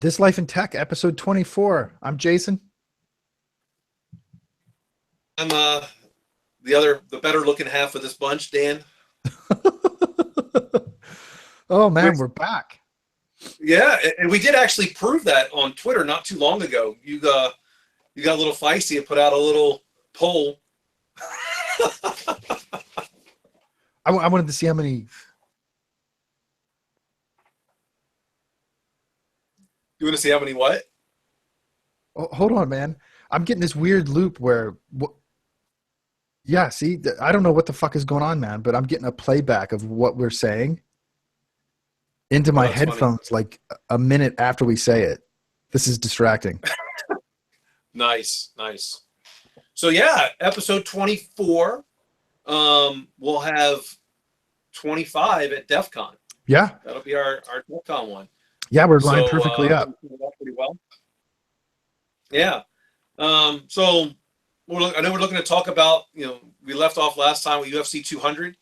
This Life in Tech, episode 24. I'm Jason. I'm the better looking half of this bunch, Dan. Oh man, Which, we're back. yeah, and we did actually prove that on Twitter not too long ago. You got a little feisty and put out a little poll. I wanted to see how many. You want to see how many what? Oh, hold on, man. I'm getting this weird loop where, yeah, see, I don't know what the fuck is going on, man, but I'm getting a playback of what we're saying into Oh, my that's funny. headphones like a minute after we say it. This is distracting. Nice, nice. So yeah, episode 24. We'll have 25 at DEF CON. Yeah, That'll be our DEF CON one. yeah, we're lined So perfectly up. pretty well. Yeah. So I know we're looking to talk about, we left off last time with UFC 200.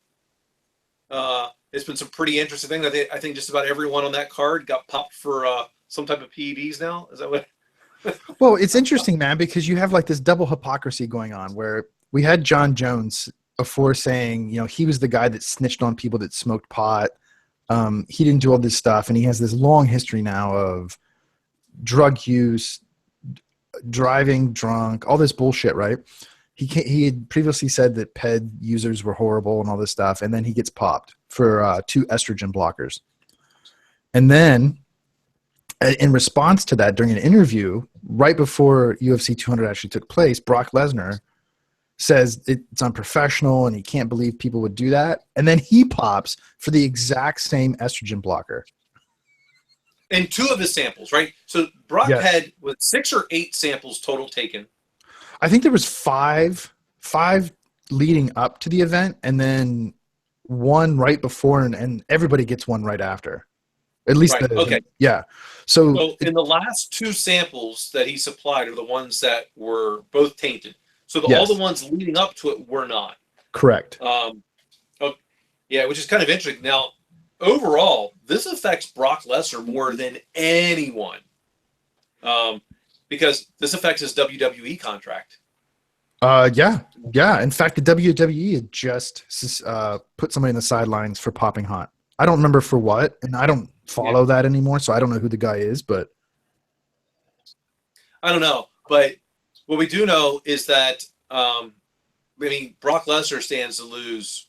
It's been some pretty interesting things. I think just about everyone on that card got popped for some type of PEDs now. Is that what? Well, it's interesting, man, because you have like this double hypocrisy going on where we had John Jones before saying, he was the guy that snitched on people that smoked pot. He didn't do all this stuff. And he has this long history now of drug use, driving drunk, all this bullshit, right? He had previously said that PED users were horrible and all this stuff. And then he gets popped for 2 estrogen blockers. And then in response to that, during an interview right before UFC 200 actually took place, Brock Lesnar says it's unprofessional and he can't believe people would do that. And then he pops for the exact same estrogen blocker. And 2 of his samples, right? So Brock Yes. had 6 or 8 samples total taken. I think there was five leading up to the event and then 1 right before and everybody gets 1 right after. At least Right. Okay. yeah. So So in the last 2 samples that he supplied are the ones that were both tainted. So all the yes, ones leading up to it were not. correct. Um, oh, yeah, which is kind of interesting. Now, overall, this affects Brock Lesnar more than anyone, because this affects his WWE contract. Yeah. In fact, the WWE had just put somebody in the sidelines for popping hot. I don't remember for what, and I don't Yeah, follow that anymore, so I don't know who the guy is. But I don't know, but what we do know is that Brock Lesnar stands to lose.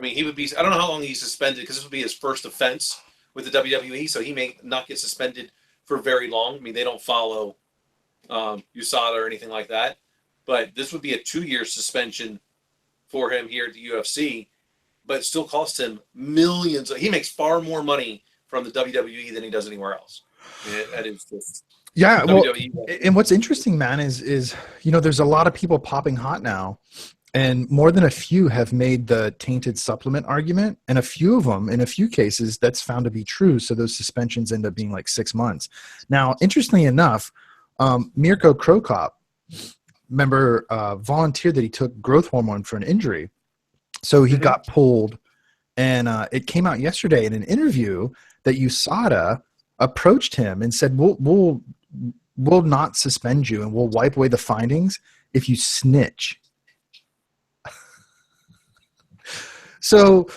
He would be. I don't know how long he's suspended because this would be his first offense with the WWE, so he may not get suspended for very long. They don't follow USADA or anything like that, but this would be a 2-year suspension for him here at the UFC. But it still costs him millions. He makes far more money from the WWE than he does anywhere else. That is just yeah, well, WWE. and what's interesting, man, is there's a lot of people popping hot now, and more than a few have made the tainted supplement argument, and a few of them, in a few cases, that's found to be true. So those suspensions end up being like 6 months. Now, interestingly enough, Mirko Krokop, remember, volunteered that he took growth hormone for an injury. So he got pulled, and it came out yesterday in an interview that USADA approached him and said, "We'll not suspend you, and we'll wipe away the findings if you snitch." So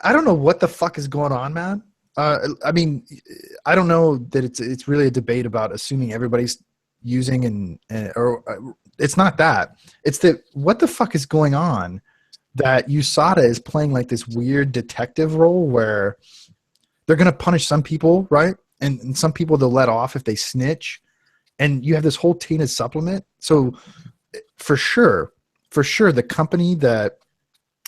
I don't know what the fuck is going on, man. I don't know that it's really a debate about assuming everybody's using or it's not that. It's that what the fuck is going on that USADA is playing like this weird detective role where they're going to punish some people, right? And some people they'll let off if they snitch. And you have this whole tainted supplement. So for sure, the company that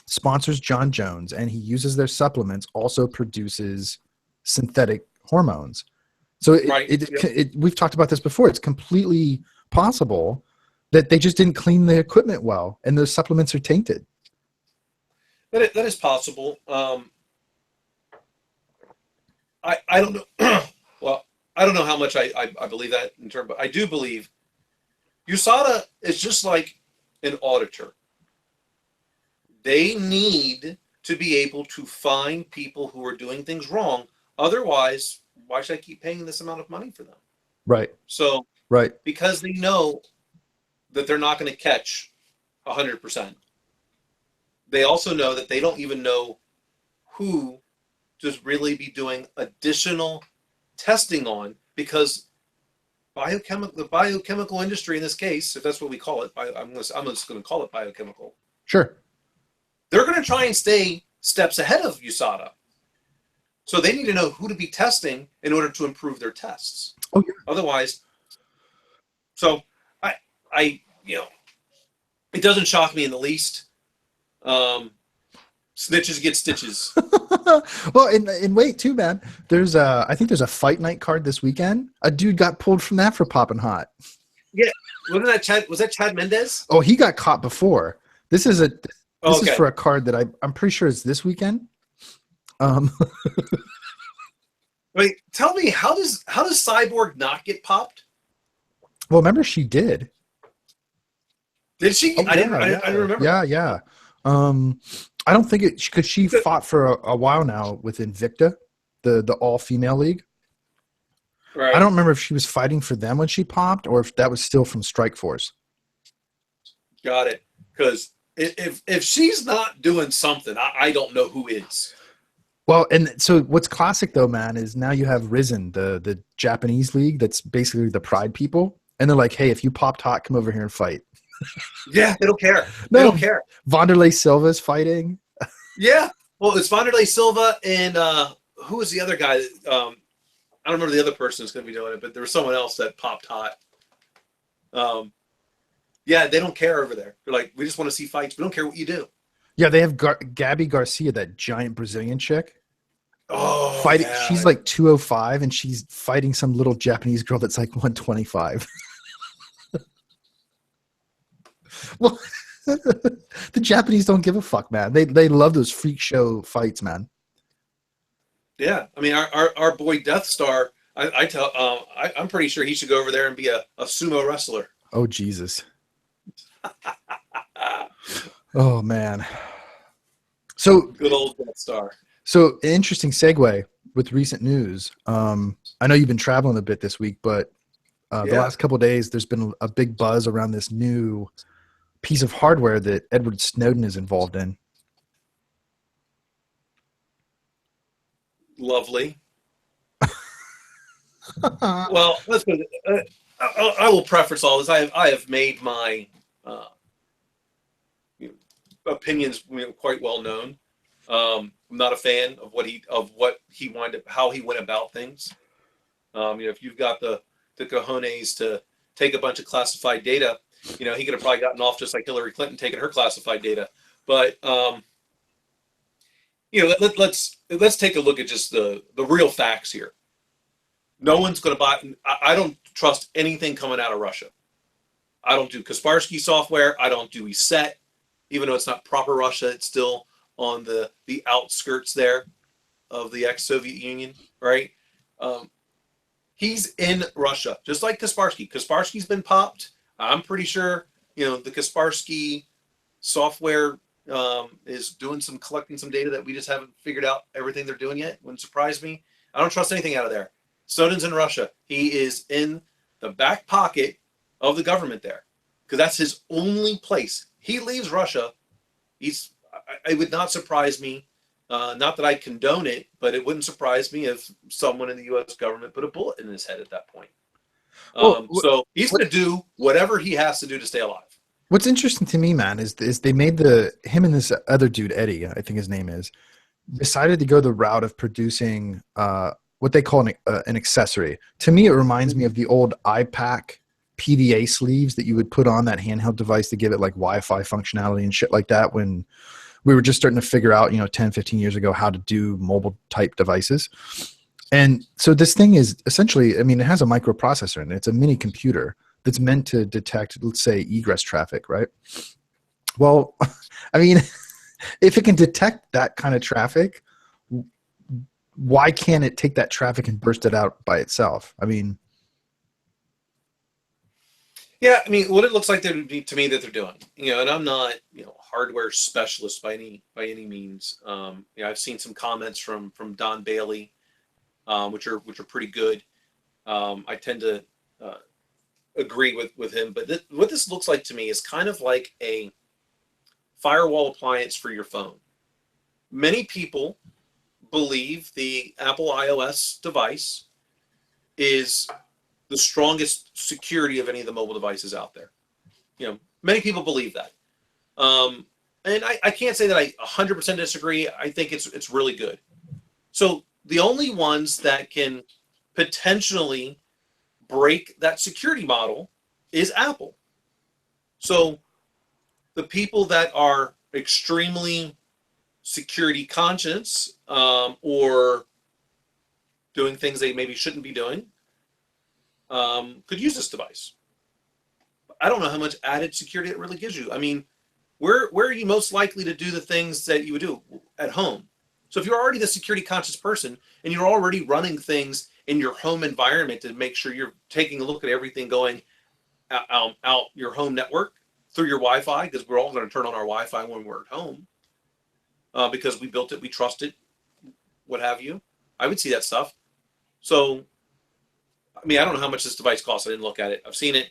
sponsors John Jones and he uses their supplements also produces synthetic hormones. So Right. we've talked about this before. It's completely possible that they just didn't clean the equipment well and those supplements are tainted. That is possible. I don't know. Well, I don't know how much I believe that in terms, but I do believe USADA is just like an auditor. They need to be able to find people who are doing things wrong. Otherwise, why should I keep paying this amount of money for them? Right. So Right. because they know that they're not going to catch 100%, they also know that they don't even know who to really be doing additional testing on, because the biochemical industry in this case, if that's what we call it, I'm just going to call it biochemical. Sure. They're going to try and stay steps ahead of USADA. So they need to know who to be testing in order to improve their tests. Oh, yeah. Otherwise, so I it doesn't shock me in the least. Snitches get stitches. Well, and wait too, man. There's I think there's a fight night card this weekend. A dude got pulled from that for popping hot. Yeah, wasn't that Chad? Was that Chad Mendez? Oh, he got caught before. This is Okay. for a card that I'm pretty sure is this weekend. Wait, tell me, how does Cyborg not get popped? Well, remember she did. Did she? Oh, I didn't remember. Yeah. I don't think it, because she fought for a while now with Invicta, the all female league. Right. I don't remember if she was fighting for them when she popped, or if that was still from Strike Force. Got it. Because if she's not doing something, I don't know who is. Well, and so what's classic though, man, is now you have Risen, the Japanese league that's basically the Pride people, and they're like, hey, if you popped hot, come over here and fight. Yeah, they don't care. No. They don't care. Wanderlei Silva's fighting. Yeah. Well, it's Wanderlei Silva and who was the other guy? I don't remember the other person who's going to be doing it, but there was someone else that popped hot. Yeah, they don't care over there. They're like, we just want to see fights. We don't care what you do. Yeah, they have Gabby Garcia, that giant Brazilian chick. Oh, fighting. yeah. She's like 205, and she's fighting some little Japanese girl that's like 125. Well, the Japanese don't give a fuck, man. They love those freak show fights, man. Yeah, I mean, our boy Death Star. I'm pretty sure he should go over there and be a sumo wrestler. Oh Jesus. Oh man. So good old Death Star. So an interesting segue with recent news. I know you've been traveling a bit this week, but the last couple of days, there's been a big buzz around this new piece of hardware that Edward Snowden is involved in. Lovely. Well, let's put it, I will preface all this. I have made my opinions quite well known. I'm not a fan of how he went about things. If you've got the cojones to take a bunch of classified data, he could have probably gotten off just like Hillary Clinton taking her classified data. But let's take a look at just the real facts here. No one's going to buy. I don't trust anything coming out of Russia. I don't do Kaspersky software. I don't do ESET, even though it's not proper Russia. It's still on the outskirts there of the ex-Soviet Union, right? He's in Russia, just like Kaspersky. Kaspersky's been popped. I'm pretty sure, the Kaspersky software is collecting some data that we just haven't figured out everything they're doing yet. Wouldn't surprise me. I don't trust anything out of there. Snowden's in Russia. He is in the back pocket of the government there, because that's his only place. He leaves Russia. It would not surprise me, not that I condone it, but it wouldn't surprise me if someone in the U.S. government put a bullet in his head at that point. So he's going to do whatever he has to do to stay alive. What's interesting to me, man, is they made him and this other dude, Eddie, I think his name is, decided to go the route of producing what they call an accessory. To me, it reminds me of the old iPack PDA sleeves that you would put on that handheld device to give it like Wi-Fi functionality and shit like that when we were just starting to figure out, 10, 15 years ago, how to do mobile type devices. And so this thing is essentially, it has a microprocessor in it. It's a mini computer that's meant to detect, let's say, egress traffic, right? Well, if it can detect that kind of traffic, why can't it take that traffic and burst it out by itself? Yeah, what it looks like to me that they're doing, and I'm not, hardware specialist by any means. I've seen some comments from Don Bailey, which are pretty good. I tend to agree with him. But what this looks like to me is kind of like a firewall appliance for your phone. Many people believe the Apple iOS device is the strongest security of any of the mobile devices out there. Many people believe that. And I can't say that I 100% disagree. I think it's really good. So the only ones that can potentially break that security model is Apple. So the people that are extremely security conscious, or doing things they maybe shouldn't be doing, could use this device. I don't know how much added security it really gives you. I mean, where are you most likely to do the things that you would do at home? So if you're already the security conscious person and you're already running things in your home environment to make sure you're taking a look at everything going out your home network through your Wi-Fi, because we're all going to turn on our Wi-Fi when we're at home, because we built it, we trust it, what have you. I would see that stuff. So, I mean, I don't know how much this device costs. I didn't look at it. I've seen it.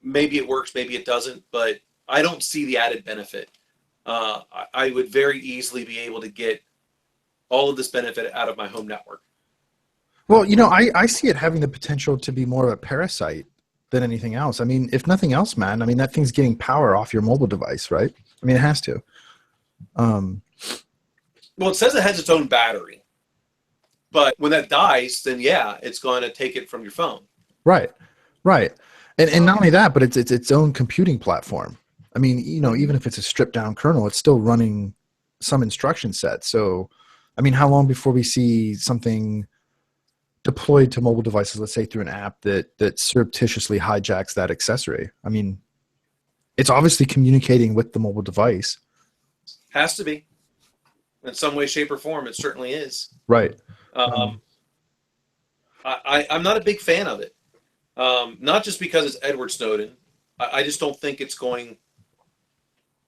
Maybe it works, maybe it doesn't, but I don't see the added benefit. I would very easily be able to get all of this benefit out of my home network. Well, I see it having the potential to be more of a parasite than anything else. I mean, if nothing else, man, I mean, that thing's getting power off your mobile device, right? I mean, it has to. Well, it says it has its own battery, but when that dies, then yeah, it's going to take it from your phone. Right. And not only that, but it's its own computing platform. I mean, even if it's a stripped down kernel, it's still running some instruction set. So, I mean, how long before we see something deployed to mobile devices, let's say through an app that surreptitiously hijacks that accessory? I mean, it's obviously communicating with the mobile device. Has to be. In some way, shape, or form, it certainly is. Right. I'm not a big fan of it. Not just because it's Edward Snowden. I just don't think it's going.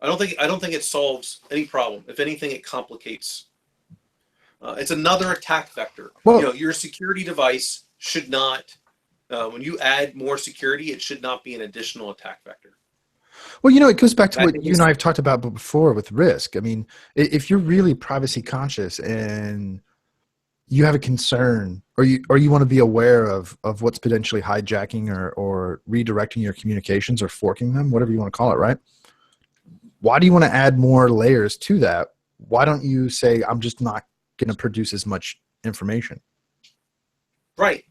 I don't think it solves any problem. If anything, it complicates. It's another attack vector. Well, your security device should not. When you add more security, it should not be an additional attack vector. Well, it goes back to what you and I have talked about before with risk. I mean, if you're really privacy conscious and you have a concern, or you want to be aware of what's potentially hijacking or redirecting your communications or forking them, whatever you want to call it, right? Why do you want to add more layers to that? Why don't you say, I'm just not going to produce as much information? Right.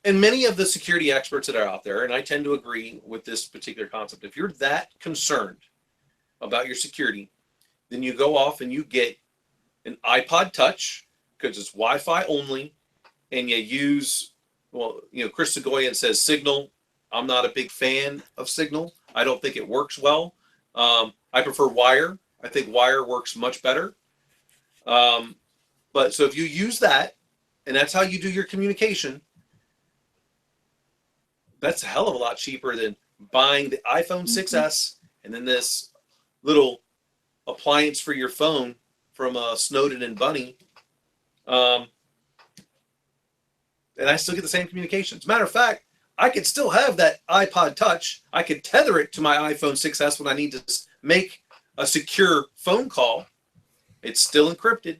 And many of the security experts that are out there, and I tend to agree with this particular concept, if you're that concerned about your security, then you go off and you get an iPod Touch, because it's Wi-Fi only, and you use, Chris Sagoyan says Signal. I'm not a big fan of Signal. I don't think it works well. I prefer Wire. I think Wire works much better. But so if you use that, and that's how you do your communication, that's a hell of a lot cheaper than buying the iPhone 6S and then this little appliance for your phone from Snowden and Bunny. And I still get the same communications. Matter of fact, I could still have that iPod Touch. I could tether it to my iPhone 6S when I need to make a secure phone call. It's still encrypted.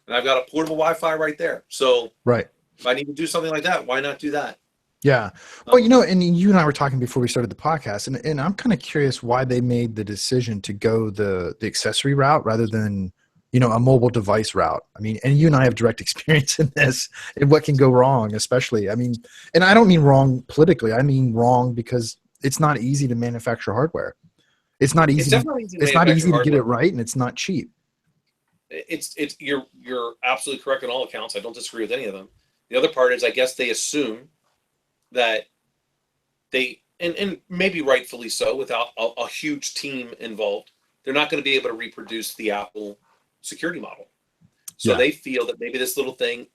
And I've got a portable Wi-Fi right there. So right. If I need to do something like that, why not do that? Yeah. Well, and you and I were talking before we started the podcast, and I'm kind of curious why they made the decision to go the accessory route rather than, a mobile device route. I mean, and you and I have direct experience in this, and what can go wrong, especially. I mean, and I don't mean wrong politically. I mean wrong because it's not easy to manufacture hardware. It's not easy. It's not easy to get it right, and it's not cheap. You're absolutely correct on all accounts. I don't disagree with any of them. The other part is, I guess they assume that they, and maybe rightfully so, without a huge team involved, they're not going to be able to reproduce the Apple security model. So They feel that maybe this little thing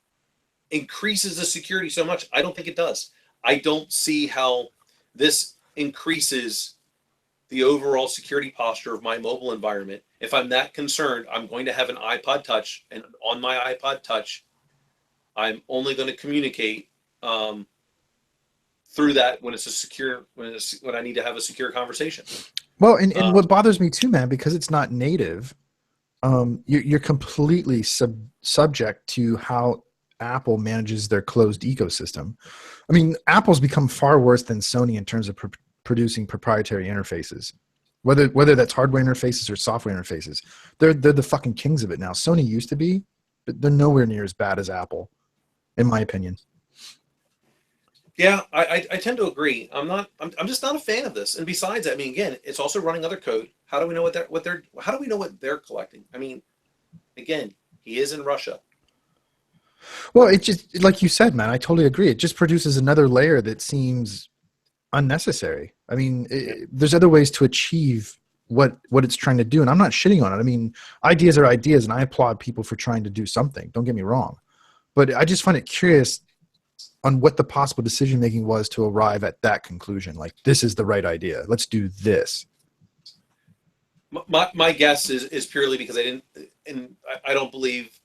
increases the security so much. I don't think it does. I don't see how this increases the overall security posture of my mobile environment. If I'm that concerned, I'm going to have an iPod Touch, and on my iPod Touch, I'm only going to communicate through that when it's a secure, when I need to have a secure conversation. Well, and what bothers me too, man, because it's not native, you're completely subject to how Apple manages their closed ecosystem. I mean, Apple's become far worse than Sony in terms of producing proprietary interfaces, whether that's hardware interfaces or software interfaces. They're the fucking kings of it now. Sony used to be, but they're nowhere near as bad as Apple, in my opinion. Yeah, I tend to agree. I'm just not a fan of this. And besides, I mean, again, it's also running other code. How do we know how do we know what they're collecting? I mean, again, he is in Russia. Well, it just, like you said, man, I totally agree. It just produces another layer that seems unnecessary. I mean, there's other ways to achieve what it's trying to do, and I'm not shitting on it. I mean, ideas are ideas, and I applaud people for trying to do something. Don't get me wrong, but I just find it curious on what the possible decision making was to arrive at that conclusion. Like, this is the right idea. Let's do this. My guess is purely because I don't believe.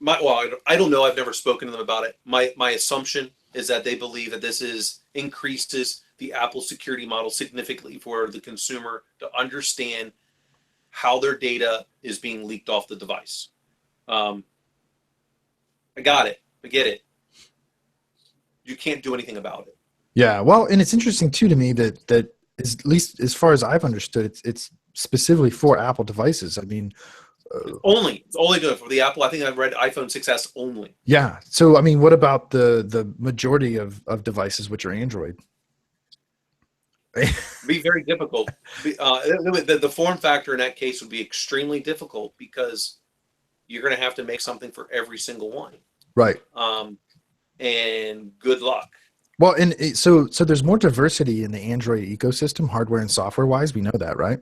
I don't know. I've never spoken to them about it. My assumption is that they believe that this increases the Apple security model significantly for the consumer to understand how their data is being leaked off the device. I got it. I get it. You can't do anything about it. Yeah, well, and it's interesting too to me that is, at least as far as I've understood, it's specifically for Apple devices. I mean, it's only good for the Apple. I think I've read iPhone 6s only. Yeah. So I mean, what about the majority of devices which are Android? Be very difficult. The form factor in that case would be extremely difficult because you're going to have to make something for every single one. Right. And good luck. Well, and so there's more diversity in the Android ecosystem, hardware and software wise. We know that, right?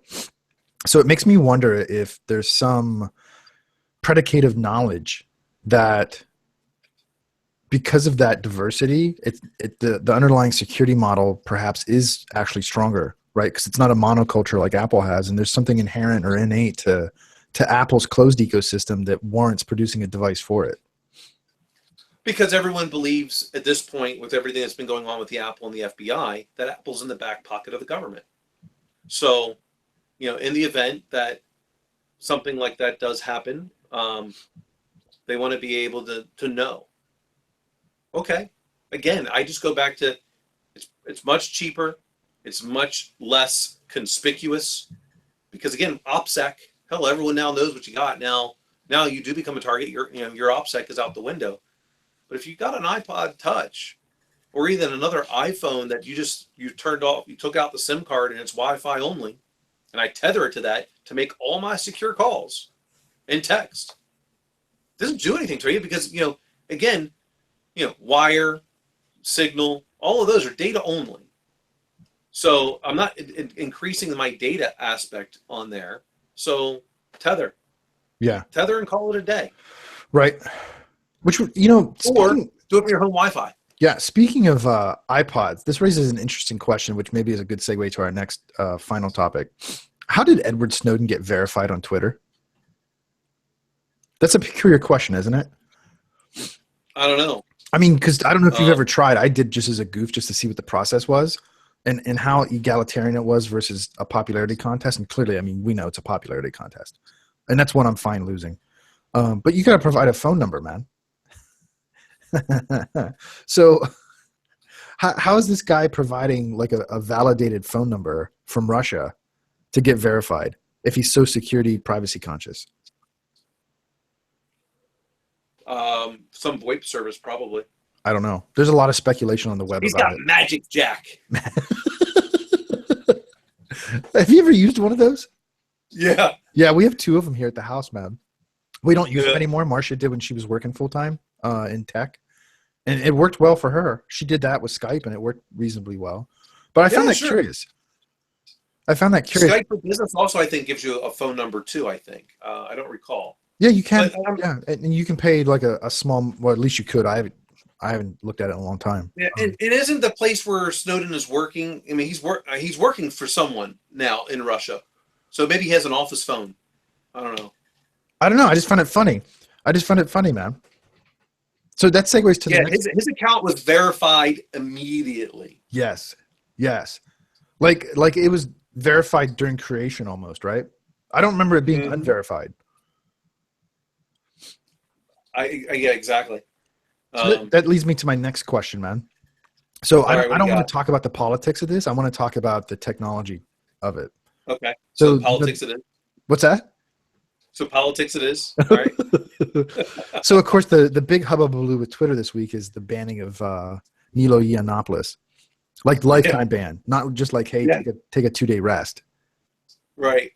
So it makes me wonder if there's some predicative knowledge that because of that diversity, the underlying security model perhaps is actually stronger, right? Because it's not a monoculture like Apple has, and there's something inherent or innate to Apple's closed ecosystem that warrants producing a device for it. Because everyone believes at this point, with everything that's been going on with the Apple and the FBI, that Apple's in the back pocket of the government. So, in the event that something like that does happen, they want to be able to know. Okay. Again, I just go back to it's much cheaper, it's much less conspicuous, because again, OPSEC, hell, everyone now knows what you got. Now you do become a target. Your OPSEC is out the window. But if you got an iPod Touch or even another iPhone that you turned off, you took out the SIM card and it's Wi-Fi only, and I tether it to that to make all my secure calls and text, it doesn't do anything to you because, again, wire, signal, all of those are data only. So I'm not increasing my data aspect on there. So tether. Yeah. Tether and call it a day. Right. Which, or do it from your home Wi-Fi. Yeah. Speaking of iPods, this raises an interesting question, which maybe is a good segue to our next final topic. How did Edward Snowden get verified on Twitter? That's a peculiar question, isn't it? I don't know. I mean, because I don't know if you've ever tried. I did just as a goof, just to see what the process was and how egalitarian it was versus a popularity contest. And clearly, I mean, we know it's a popularity contest. And that's one I'm fine losing. But you got to provide a phone number, man. So how is this guy providing like a validated phone number from Russia to get verified if he's so security privacy conscious? Some VoIP service probably. I don't know. There's a lot of speculation on the web. He's about got it. Magic Jack. Have you ever used one of those? Yeah. Yeah, we have two of them here at the house, man. We don't use them anymore. Marcia did when she was working full time in tech, and it worked well for her. She did that with Skype, and it worked reasonably well. But I found that curious. Skype for Business also, I think, gives you a phone number too. I think I don't recall. Yeah, you can. Yeah, and you can pay like a small. Well, at least you could. I I haven't looked at it in a long time. Yeah, and it isn't the place where Snowden is working. I mean, he's working for someone now in Russia, so maybe he has an office phone. I don't know. I don't know. I just find it funny. Man. So that segues to the Yeah, next. his account was verified immediately. Yes. Like it was verified during creation almost, right? I don't remember it being unverified. Yeah, exactly. So that leads me to my next question, man. So I don't want to talk about the politics of this. I want to talk about the technology of it. Okay. So politics it is. What's that? So politics it is. All right. So of course the big hullabaloo with Twitter this week is the banning of Milo Yiannopoulos, like lifetime ban, not just like take a 2-day rest. Right.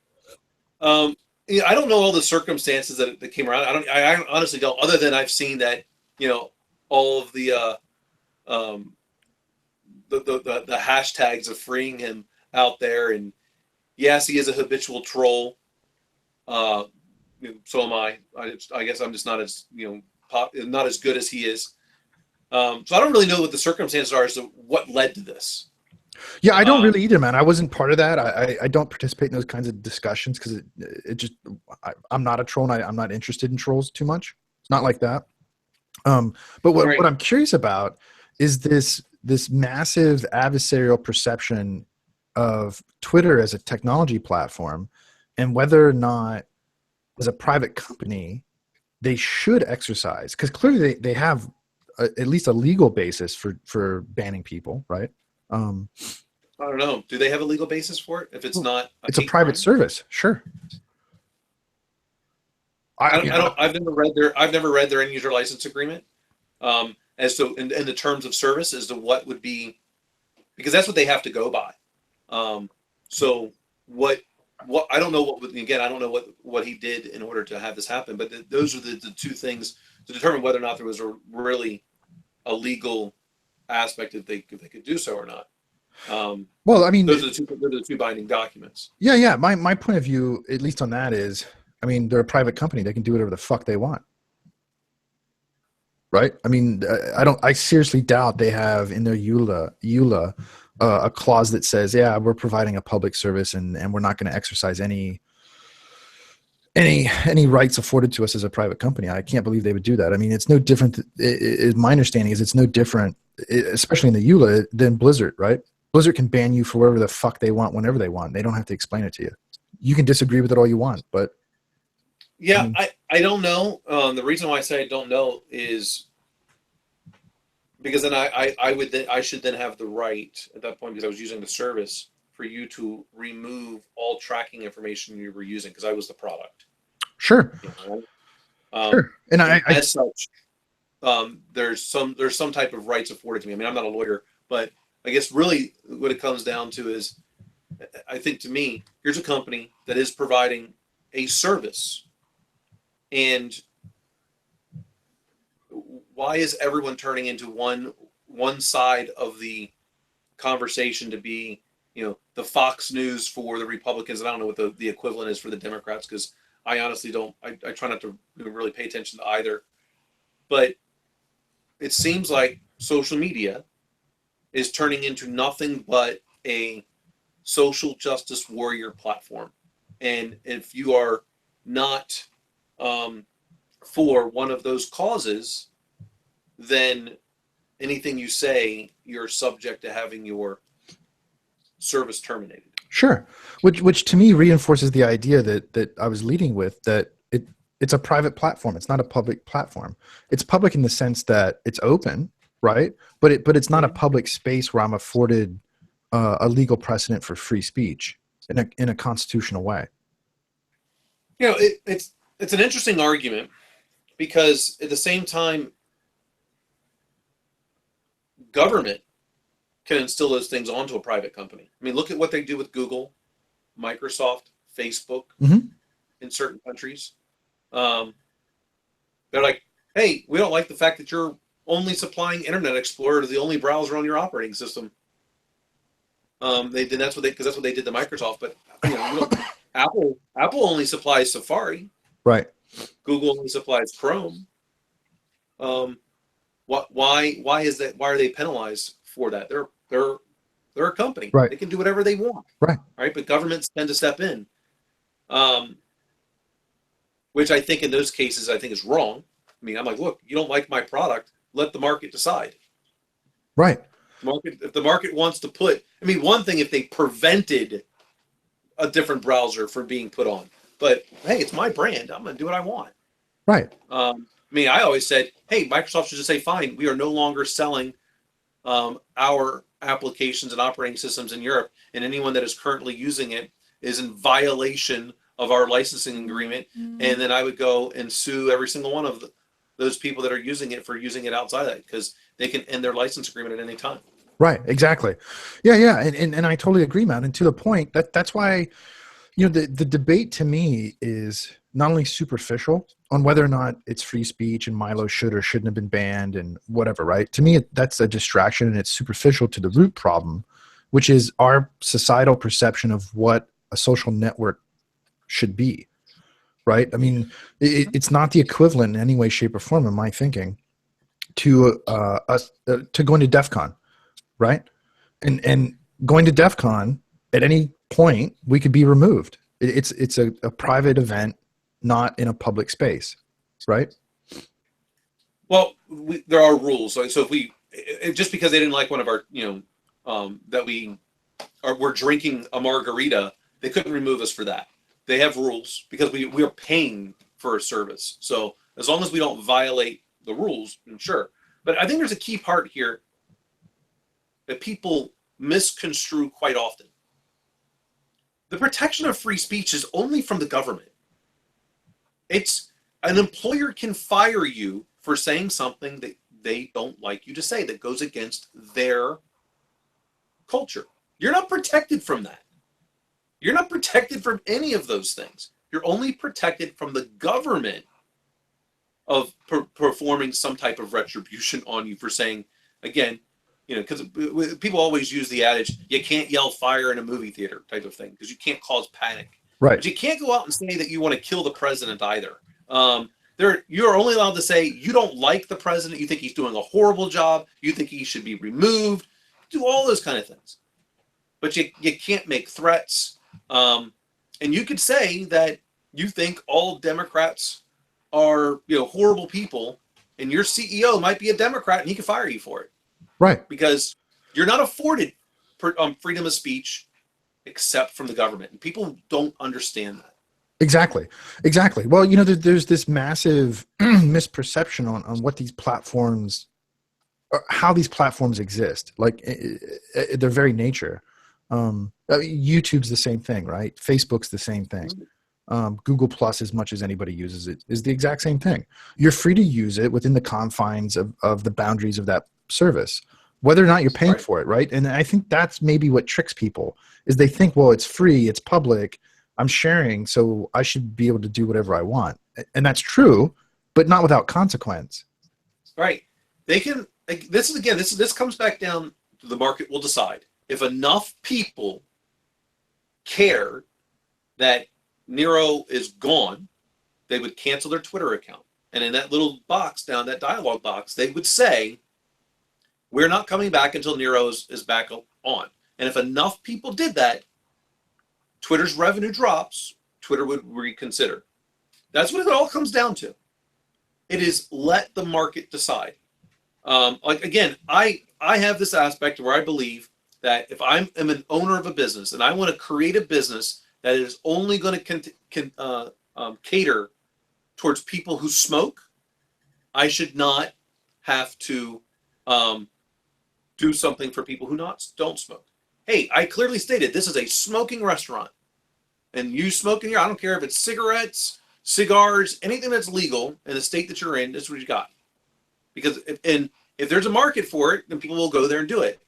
I don't know all the circumstances that came around. I honestly don't. Other than I've seen that all of the hashtags of freeing him out there, and yes, he is a habitual troll. So am I. I guess I'm just not as not as good as he is. So I don't really know what the circumstances are as to what led to this. Yeah, I don't really either, man. I wasn't part of that. I don't participate in those kinds of discussions because I'm not a troll and I'm not interested in trolls too much. It's not like that. But what I'm curious about is this massive adversarial perception of Twitter as a technology platform, and whether or not, as a private company, they should exercise, because clearly they have at least a legal basis for banning people, right? I don't know. Do they have a legal basis for it? If it's not, it's a private service, sure. I've never read their end user license agreement as to in the terms of service as to what would be, because that's what they have to go by. So what I don't know I don't know what he did in order to have this happen, but those are the two things to determine whether or not there was a legal aspect if they could do so or not. Well, I mean, those are the two binding documents. Yeah. My point of view, at least on that, is, I mean, they're a private company. They can do whatever the fuck they want. Right? I mean, I seriously doubt they have in their EULA a clause that says, yeah, we're providing a public service and we're not going to exercise any rights afforded to us as a private company. I can't believe they would do that. I mean, it's no different. My understanding is it's no different, especially in the EULA, than Blizzard, right? Blizzard can ban you for whatever the fuck they want, whenever they want. They don't have to explain it to you. You can disagree with it all you want, but yeah, I don't know. The reason why I say I don't know is because then I should then have the right at that point, because I was using the service, for you to remove all tracking information you were using because I was the product. Sure. Sure. And as such, there's some type of rights afforded to me. I mean, I'm not a lawyer, but I guess really what it comes down to is, I think to me, here's a company that is providing a service, and why is everyone turning into one side of the conversation to be, the Fox News for the Republicans? And I don't know what the equivalent is for the Democrats, because I honestly don't. I try not to really pay attention to either. But it seems like social media is turning into nothing but a social justice warrior platform. And if you are not for one of those causes, then anything you say, you're subject to having your service terminated. Sure. Which to me reinforces the idea that I was leading with, that it's a private platform. It's not a public platform. It's public in the sense that it's open, right? But it's not a public space where I'm afforded a legal precedent for free speech in a constitutional way. It's an interesting argument, because at the same time, government can instill those things onto a private company. I mean, look at what they do with Google, Microsoft, Facebook, in certain countries. They're like, hey, we don't like the fact that you're only supplying Internet Explorer to the only browser on your operating system. That's what they did to Microsoft. But Apple only supplies Safari. Right. Google only supplies Chrome. Why is that? Why are they penalized for that? They're a company. Right. They can do whatever they want, Right. right? But governments tend to step in, um, which I think in those cases I think is wrong. I mean, I'm like, look, you don't like my product, let the market decide. Right. If the market wants to put, I mean, one thing if they prevented a different browser from being put on, but hey, it's my brand. I'm going to do what I want. Right. I mean, I always said, hey, Microsoft should just say, fine, we are no longer selling our applications and operating systems in Europe, and anyone that is currently using it is in violation of our licensing agreement. And then I would go and sue every single one of those people that are using it for using it outside of that, because they can end their license agreement at any time. Right. Exactly. Yeah. Yeah. And I totally agree, man. And to the point that's why, the debate to me is not only superficial on whether or not it's free speech and Milo should or shouldn't have been banned and whatever, right? To me, that's a distraction, and it's superficial to the root problem, which is our societal perception of what a social network should be, right? I mean, it's not the equivalent in any way, shape, or form, in my thinking, to us to going to DEF CON, right? And going to DEF CON, at any point we could be removed. It's a private event, not in a public space, right? Well, there are rules. So if just because they didn't like one of our, that we're drinking a margarita, they couldn't remove us for that. They have rules because we are paying for a service. So as long as we don't violate the rules, then sure. But I think there's a key part here that people misconstrue quite often. The protection of free speech is only from the government. It's an employer can fire you for saying something that they don't like you to say that goes against their culture. You're not protected from that. You're not protected from any of those things. You're only protected from the government of performing some type of retribution on you for saying, again, because people always use the adage, you can't yell fire in a movie theater type of thing, because you can't cause panic. Right. But you can't go out and say that you want to kill the president either. You're only allowed to say you don't like the president, you think he's doing a horrible job, you think he should be removed, do all those kind of things. But you can't make threats. And you could say that you think all Democrats are horrible people, and your CEO might be a Democrat, and he can fire you for it. Right. Because you're not afforded freedom of speech except from the government. And people don't understand that. Exactly. Well, there's this massive misperception on what these platforms, or how these platforms exist, like their very nature. YouTube's the same thing, right? Facebook's the same thing. Google Plus, as much as anybody uses it, is the exact same thing. You're free to use it within the confines of the boundaries of that service, whether or not you're paying for it, right? And I think that's maybe what tricks people, is they think, well, it's free, it's public, I'm sharing, so I should be able to do whatever I want. And that's true, but not without consequence. Right. They can, this comes back down to the market will decide. If enough people care that Nero is gone, they would cancel their Twitter account. And in that little box down, that dialogue box, they would say, we're not coming back until Nero is back on. And if enough people did that, Twitter's revenue drops, Twitter would reconsider. That's what it all comes down to. It is let the market decide. Again, I have this aspect where I believe that if I'm an owner of a business and I want to create a business that is only going to cater towards people who smoke, I should not have to do something for people who don't smoke. Hey, I clearly stated this is a smoking restaurant. And you smoke in here, I don't care if it's cigarettes, cigars, anything that's legal in the state that you're in, this is what you got. Because if there's a market for it, then people will go there and do it.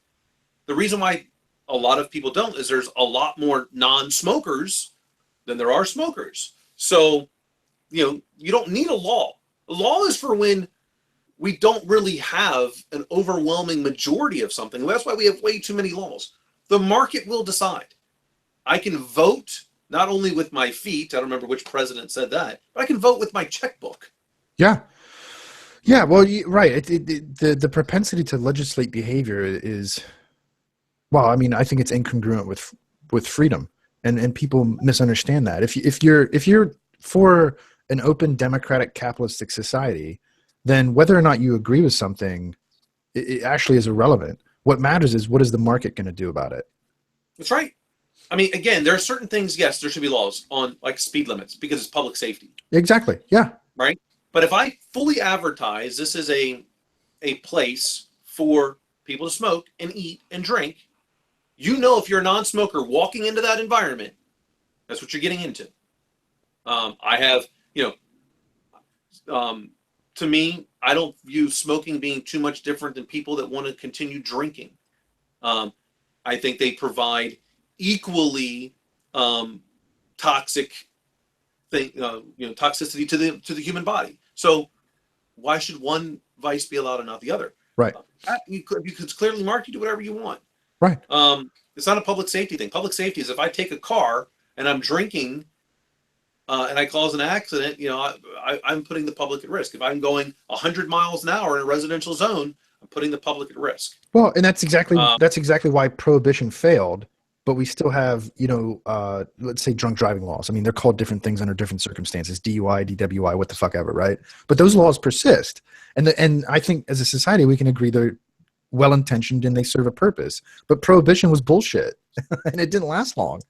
The reason why a lot of people don't is there's a lot more non-smokers than there are smokers. So, you don't need a law. A law is for when we don't really have an overwhelming majority of something. That's why we have way too many laws. The market will decide. I can vote not only with my feet, I don't remember which president said that, but I can vote with my checkbook. Yeah. Yeah, well, right. The propensity to legislate behavior is, well, I mean, I think it's incongruent with freedom, and people misunderstand that. If you're for an open, democratic, capitalistic society, then whether or not you agree with something, it actually is irrelevant. What matters is what is the market going to do about it. That's right. I mean, again, there are certain things. Yes, there should be laws on like speed limits because it's public safety, Exactly. Yeah. right? But if I fully advertise this is a place for people to smoke and eat and drink, if you're a non-smoker walking into that environment, that's what you're getting into. I have, to me, I don't view smoking being too much different than people that want to continue drinking. I think they provide equally toxic toxicity to the human body. So why should one vice be allowed and not the other? Right. You could clearly mark. You do whatever you want. Right. It's not a public safety thing. Public safety is if I take a car and I'm drinking and I cause an accident, I'm putting the public at risk. If I'm going 100 miles an hour in a residential zone, I'm putting the public at risk. Well, and that's exactly why prohibition failed. But we still have, let's say drunk driving laws. I mean, they're called different things under different circumstances, DUI, DWI, what the fuck ever, right? But those laws persist. And I think as a society, we can agree they're well-intentioned and they serve a purpose. But prohibition was bullshit, and it didn't last long.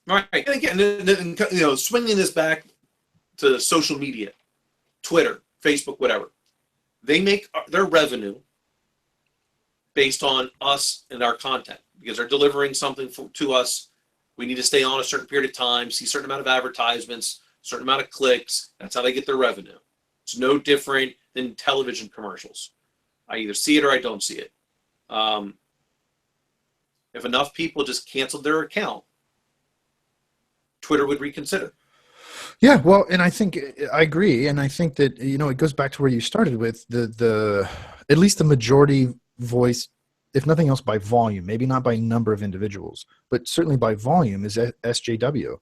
Right. And again, swinging this back to social media, Twitter, Facebook, whatever, they make their revenue based on us and our content because they're delivering something to us. We need to stay on a certain period of time, see a certain amount of advertisements, a certain amount of clicks. That's how they get their revenue. It's no different than television commercials. I either see it or I don't see it. If enough people just canceled their account, Twitter would reconsider. Yeah, well, and I think I agree, and I think that it goes back to where you started with the at least the majority voice, if nothing else, by volume, maybe not by number of individuals, but certainly by volume, is SJW.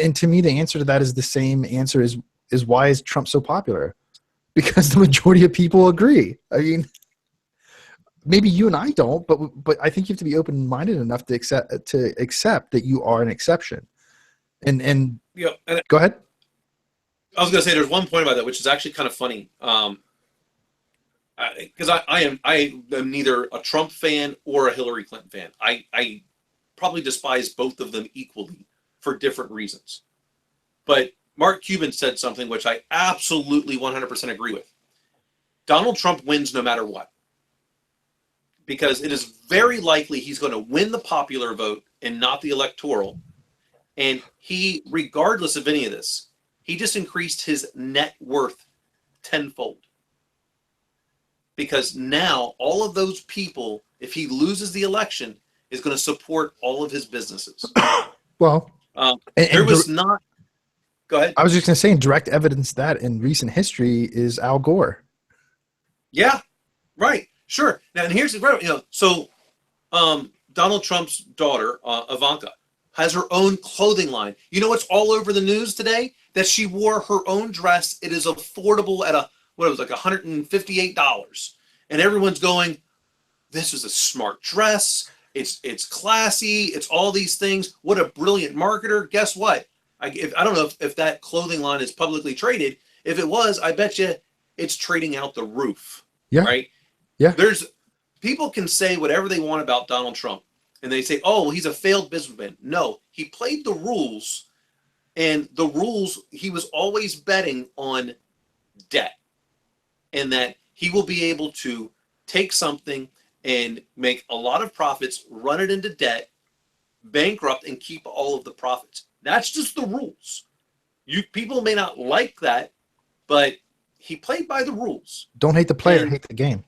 And to me, the answer to that is the same answer is why is Trump so popular? Because the majority of people agree. I mean, maybe you and I don't, but I think you have to be open-minded enough to accept that you are an exception. And go ahead. I was going to say there's one point about that which is actually kind of funny. Because I am neither a Trump fan or a Hillary Clinton fan. I probably despise both of them equally for different reasons. But Mark Cuban said something which I absolutely 100% agree with. Donald Trump wins no matter what. Because it is very likely he's going to win the popular vote and not the electoral. And he, regardless of any of this, he just increased his net worth tenfold. Because now all of those people, if he loses the election, is going to support all of his businesses. Well, there was not. Go ahead. I was just going to say, in direct evidence that in recent history is Al Gore. Yeah, right. Sure. Now, and here's the so Donald Trump's daughter, Ivanka, has her own clothing line. You know what's all over the news today? That she wore her own dress. It is affordable at like $158. And everyone's going, this is a smart dress. It's classy. It's all these things. What a brilliant marketer. Guess what? I don't know if that clothing line is publicly traded. If it was, I bet you it's trading out the roof. Yeah. Right? Yeah. People can say whatever they want about Donald Trump. And they say, oh, well, he's a failed businessman. No, he played the rules. And the rules, he was always betting on debt. And that he will be able to take something and make a lot of profits, run it into debt, bankrupt, and keep all of the profits. That's just the rules. People may not like that, but he played by the rules. Don't hate the player, hate the game.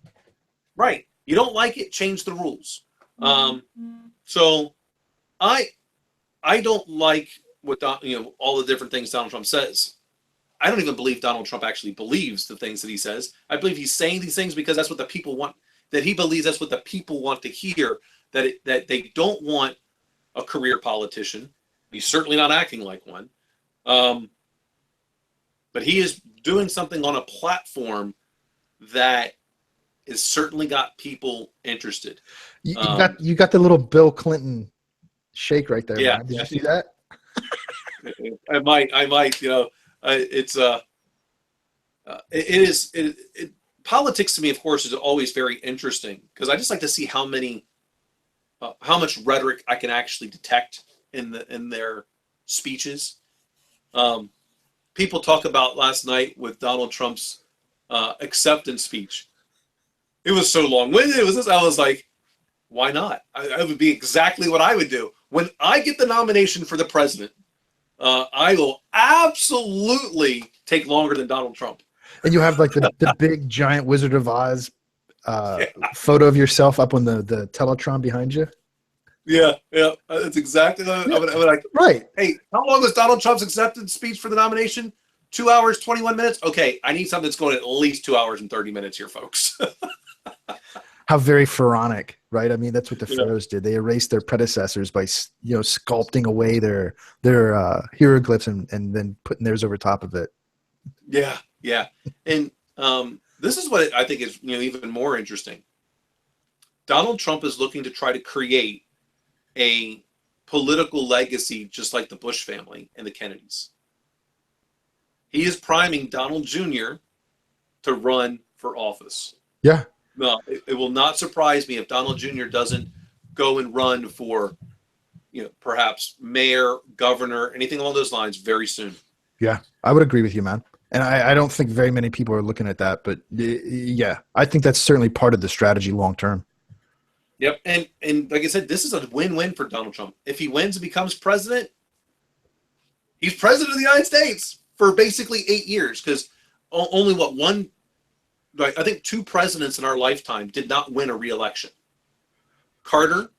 Right. You don't like it, change the rules. So I don't like what all the different things Donald Trump says. I don't even believe Donald Trump actually believes the things that he says. I believe he's saying these things because that's what the people want. That he believes that's what the people want to hear. That they don't want a career politician. He's certainly not acting like one. But he is doing something on a platform that has certainly got people interested. You got the little Bill Clinton shake right there, Yeah, man. Did you see that? I might. It's it is politics to me, of course, is always very interesting because I just like to see how much rhetoric I can actually detect in their speeches. People talk about last night with Donald Trump's acceptance speech. It was so long-winded. It was this. I was like, why not? I would be exactly what I would do when I get the nomination for the president. I will absolutely take longer than Donald Trump. And you have like the big giant Wizard of Oz photo of yourself up on the Teletron behind you. Yeah, that's exactly what I would like. Right. Hey, how long was Donald Trump's acceptance speech for the nomination? 2 hours, 21 minutes? Okay, I need something that's going at least 2 hours and 30 minutes here, folks. How very pharaonic, right? I mean, that's what the pharaohs did. They erased their predecessors by, sculpting away their hieroglyphs and then putting theirs over top of it. Yeah. And this is what I think is even more interesting. Donald Trump is looking to try to create a political legacy just like the Bush family and the Kennedys. He is priming Donald Jr. to run for office. Yeah. No, it will not surprise me if Donald Jr. doesn't go and run for, perhaps mayor, governor, anything along those lines very soon. Yeah, I would agree with you, man. And I don't think very many people are looking at that, but yeah, I think that's certainly part of the strategy long term. Yep, and like I said, this is a win-win for Donald Trump. If he wins and becomes president, he's president of the United States for basically 8 years because only I think 2 presidents in our lifetime did not win a re-election. Carter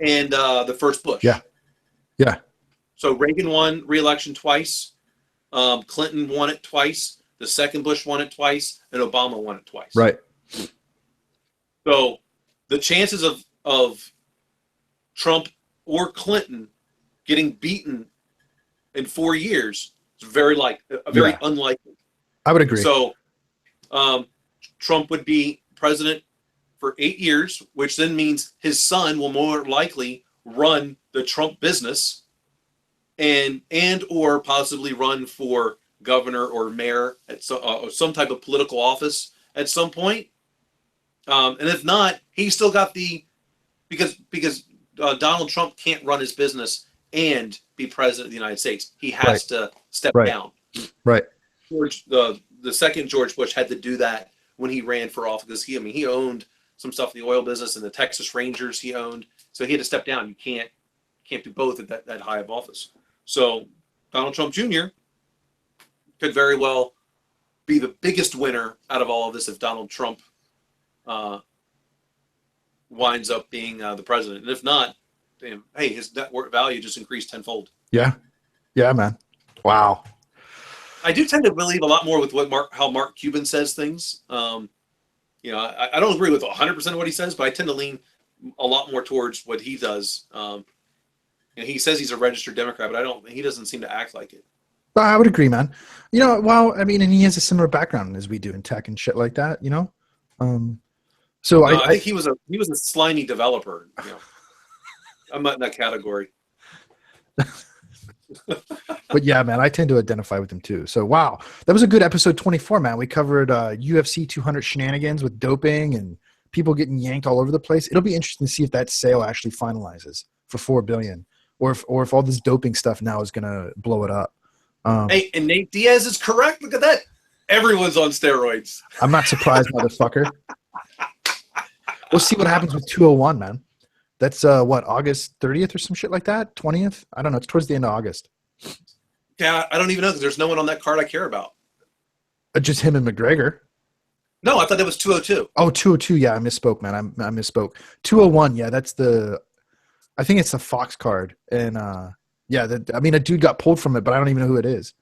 and the first Bush. Yeah. So Reagan won re-election twice. Clinton won it twice. The second Bush won it twice, and Obama won it twice. Right. So the chances of Trump or Clinton getting beaten in 4 years is very unlikely. I would agree. So Trump would be president for 8 years, which then means his son will more likely run the Trump business and or possibly run for governor or mayor at some type of political office at some point. And if not, he's still got because Donald Trump can't run his business and be president of the United States. He has to step down. Right. The second George Bush had to do that when he ran for office because he owned some stuff in the oil business and the Texas Rangers he owned. So he had to step down. You can't do both at that high of office. So Donald Trump Jr. could very well be the biggest winner out of all of this if Donald Trump winds up being the president. And if not, hey, his net worth value just increased tenfold. Yeah, man. Wow. I do tend to believe a lot more with how Mark Cuban says things. I don't agree with 100% of what he says, but I tend to lean a lot more towards what he does. He says he's a registered Democrat, but he doesn't seem to act like it. Well, I would agree, man. And he has a similar background as we do in tech and shit like that, So I think he was a slimy developer. I'm not in that category. But yeah, man, I tend to identify with him too. So wow, that was a good episode 24, man. We covered UFC 200 shenanigans with doping and people getting yanked all over the place. It'll be interesting to see if that sale actually finalizes for $4 billion, or if all this doping stuff now is gonna blow it up. Hey, and Nate Diaz is correct. Look at that. Everyone's on steroids. I'm not surprised, motherfucker. We'll see what happens with 201, man. That's August 30th or some shit like that? 20th? I don't know. It's towards the end of August. Yeah, I don't even know because there's no one on that card I care about. Just him and McGregor. No, I thought that was 202. Oh, 202. Yeah, I misspoke, man. I misspoke. 201. Yeah, that's I think it's the Fox card. And a dude got pulled from it, but I don't even know who it is.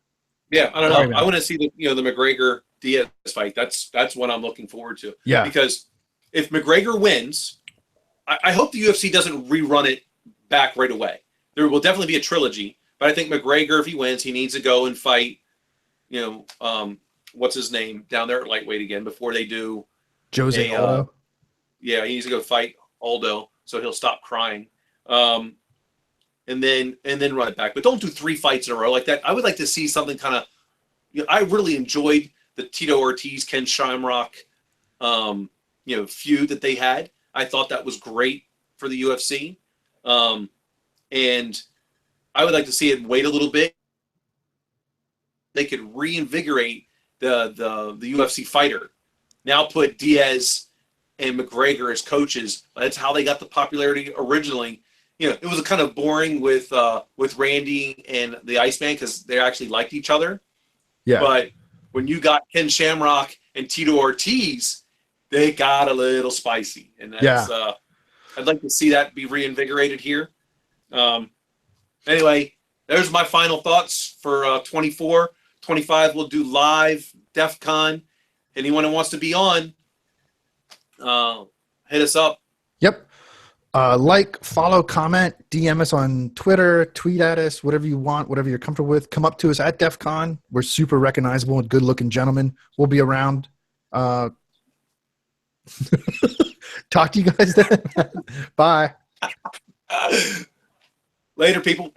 Yeah, I don't know. Man. I want to see the McGregor Diaz fight. That's what I'm looking forward to. Yeah. Because if McGregor wins, I hope the UFC doesn't rerun it back right away. There will definitely be a trilogy, but I think McGregor, if he wins, he needs to go and fight, what's his name down there at lightweight again before they do Jose Aldo. Yeah, he needs to go fight Aldo so he'll stop crying. And then run it back. But don't do 3 fights in a row like that. I would like to see something kind of. I really enjoyed the Tito Ortiz Ken Shamrock, feud that they had. I thought that was great for the UFC, and I would like to see it wait a little bit. They could reinvigorate the UFC fighter. Now put Diaz and McGregor as coaches. That's how they got the popularity originally. It was kind of boring with Randy and the Iceman because they actually liked each other. Yeah. But when you got Ken Shamrock and Tito Ortiz, they got a little spicy, and that's I'd like to see that be reinvigorated here. Anyway, there's my final thoughts for 24. 25 we'll do live DEF CON. Anyone who wants to be on, hit us up. Yep. Like, follow, comment, DM us on Twitter, tweet at us, whatever you want, whatever you're comfortable with. Come up to us at DEF CON. We're super recognizable and good-looking gentlemen. We'll be around. Talk to you guys then. Bye. Later, people.